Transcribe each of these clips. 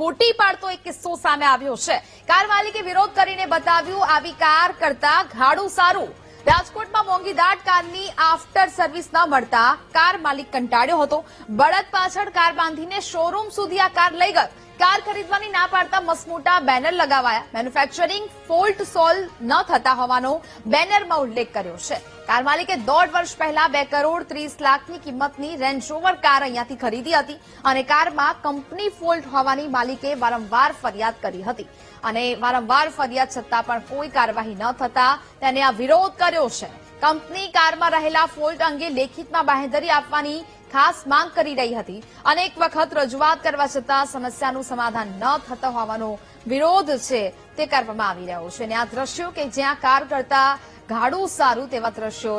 ખોટી પાડતો એક કિસ્સો સામે આવ્યો છે। કાર માલિકે વિરોધ કરીને બતાવ્યું આવી કાર કરતા ભાડું સારું। રાજકોટમાં મોંઘીદાટ કારની આફ્ટર સર્વિસ ન મળતા કાર માલિક કંટાળ્યો હતો। બળદ પાછળ કાર બાંધીને શોરૂમ સુધી આ કાર લઈ ગયો। કાર ખરીદવાની ના પાડતા મસમોટા બેનર લગાવાયા। મેન્યુફેક્ચરિંગ ફોલ્ટ સોલ્વ ન થતા હોવાનો બેનરમાં ઉલ્લેખ કર્યો છે। કાર માલિકે 1.5 વર્ષ પહેલા 2 કરોડ 30 લાખની કિંમતની રેન્જ રોવર કાર અહીંયાથી ખરીદી હતી અને કારમાં કંપની ફોલ્ટ હોવાની માલિકે વારંવાર ફરિયાદ કરી હતી અને વારંવાર ફરિયાદ છતાં પણ કોઈ કાર્યવાહી ન થતા તેને આ વિરોધ કર્યો છે। કંપની કારમાં રહેલા ફોલ્ટ અંગે લેખિતમાં બાંહેધરી આપવાની ખાસ માંગ કરી રહી હતી। અનેક વખત રજૂઆત કરવા છતાં સમસ્યાનું સમાધાન ન થતો હોવાનો વિરોધ છે તે કરવામાં આવી રહ્યો છે અને આ દ્રશ્યો કે જ્યાં કાર કરતા ભાડું સારું તેવા દ્રશ્યો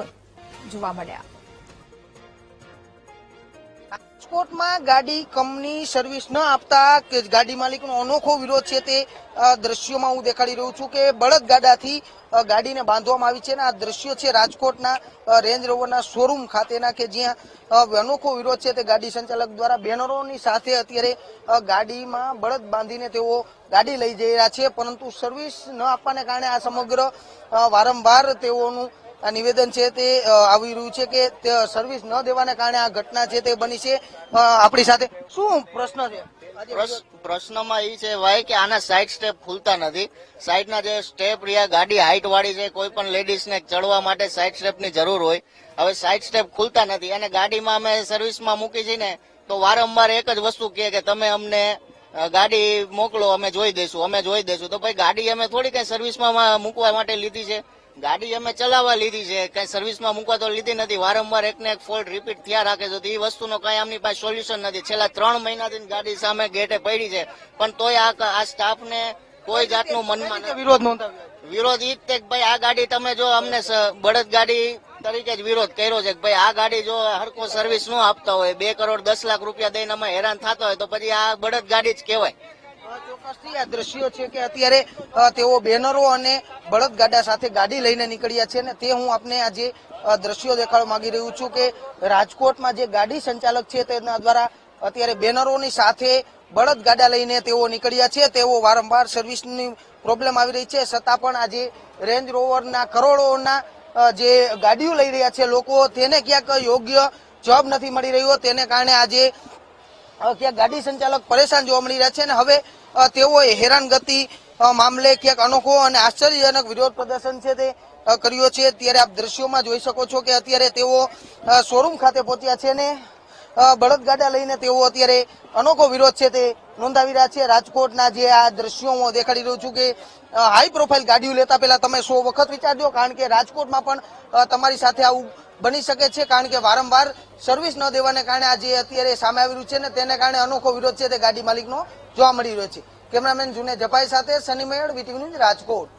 જોવા મળ્યા। રાજકોટમાં ગાડી કંપની સર્વિસ ન આપતા કે ગાડી માલિકનો અનોખો વિરોધ છે તે દ્રશ્યોમાં હું દેખાડી રહ્યો છું કે બળદગાડાથી ગાડીને બાંધવામાં આવી છે અને આ દ્રશ્યો છે રાજકોટના રેન્જ રોવરના શોરૂમ ખાતેના કે જ્યાં અનોખો વિરોધ છે તે ગાડી સંચાલક દ્વારા બેનરોની સાથે અત્યારે ગાડીમાં બળદ બાંધીને તેઓ ગાડી લઈ જઈ રહ્યા છે, પરંતુ સર્વિસ ન આપવાને કારણે આ સમગ્ર વારંવાર તેઓનું આ નિવેદન છે તે આવી રહ્યું છે કે સર્વિસ ન દેવાને કારણે આ ઘટના છે તે બની છે। આપણી સાથે શું પ્રશ્ન છે? પ્રશ્નમાં એ છે ભાઈ કે આના સાઈડ સ્ટેપ ખુલતા નથી। સાઈડના જે સ્ટેપ રહ્યા, ગાડી હાઈટ વાળી છે, કોઈ પણ લેડીઝને ચડવા માટે સાઈડ સ્ટેપની જરૂર હોય, હવે સાઈડ સ્ટેપ ખુલતા નથી અને ગાડીમાં અમે સર્વિસમાં મૂકી છે ને તો વારંવાર એક જ વસ્તુ કહે કે તમે અમને ગાડી મોકલો, અમે જોઈ દઈશું। તો ભાઈ ગાડી અમે થોડી કઈ સર્વિસમાં મૂકવા માટે લીધી છે, ગાડી અમે ચલાવવા લીધી છે, કઈ સર્વિસમાં મૂકવા તો લીધી નથી। વારંવાર એકને એક ફોલ્ટ રિપીટ થયા રાખે છે તો એ વસ્તુનો કઈ આમની પાસે સોલ્યુશન નથી। છેલ્લા 3 મહિનાથી ગાડી સામે ગેટે પડી છે પણ તોય આ સ્ટાફને કોઈ જાતનું મનમાં વિરોધ નોંધાવ્યો? વિરોધ ઈ જ તે કે ભાઈ આ ગાડી તમે જો અમને બળદ ગાડી તરીકે જ વિરોધ કર્યો છે કે ભાઈ આ ગાડી જો હરકો સર્વિસ ન આપતા હોય, 2 કરોડ 10 લાખ રૂપિયા દઈને અમે હેરાન થતા હોય તો પછી આ બળદ ગાડી જ કહેવાય। ચોક્કસથી આ દ્રશ્યો છે કે અત્યારે તેઓ બેનરો અને બળદગાડા સાથે ગાડી લઈને નીકળ્યા છે ને તે હું આપને આજે દ્રશ્યો દેખાડવા માંગી રહ્યું છું કે રાજકોટમાં જે ગાડી સંચાલક છે તેના દ્વારા અત્યારે બેનરોની સાથે બળદગાડા લઈને તેઓ નીકળ્યા છે। તેઓ વારંવાર સર્વિસની પ્રોબ્લેમ આવી રહી છે છતાં પણ આજે રેન્જ રોવરના કરોડોના જે ગાડીઓ લઈ રહ્યા છે લોકો, તેને ક્યાંક યોગ્ય જવાબ નથી મળી રહ્યો, તેને કારણે આજે ક્યાંક ગાડી સંચાલક પરેશાન જોવા મળી રહ્યા છે અને હવે તેઓએ હેરાનગતિ મામલે ક્યાંક અનોખો અને આશ્ચર્યજનક વિરોધ પ્રદર્શન છે તે કર્યો છે। ત્યારે આપ દ્રશ્યોમાં જોઈ શકો છો કે અત્યારે તેઓ શોરૂમ ખાતે પહોંચ્યા છે ને બળદગાડા લઈને તેઓ અત્યારે અનોખો વિરોધ છે તે નોંધાવી રહ્યા છે। રાજકોટના જે આ દ્રશ્યો હું દેખાડી રહ્યો છું કે હાઈ પ્રોફાઇલ ગાડીઓ લેતા પહેલા તમે 100 વખત વિચારજો, કારણ કે રાજકોટમાં પણ તમારી સાથે આવું બની શકે છે, કારણ કે વારંવાર સર્વિસ ન દેવાને કારણે આજે અત્યારે સામે આવી રહ્યું છે ને તેને કારણે અનોખો વિરોધ છે તે ગાડી માલિકનો જોવા મળી રહ્યો છે। કેમેરામેન જુને જપાઈ સાથે સની મેળ, વીટીવી ન્યૂઝ, રાજકોટ।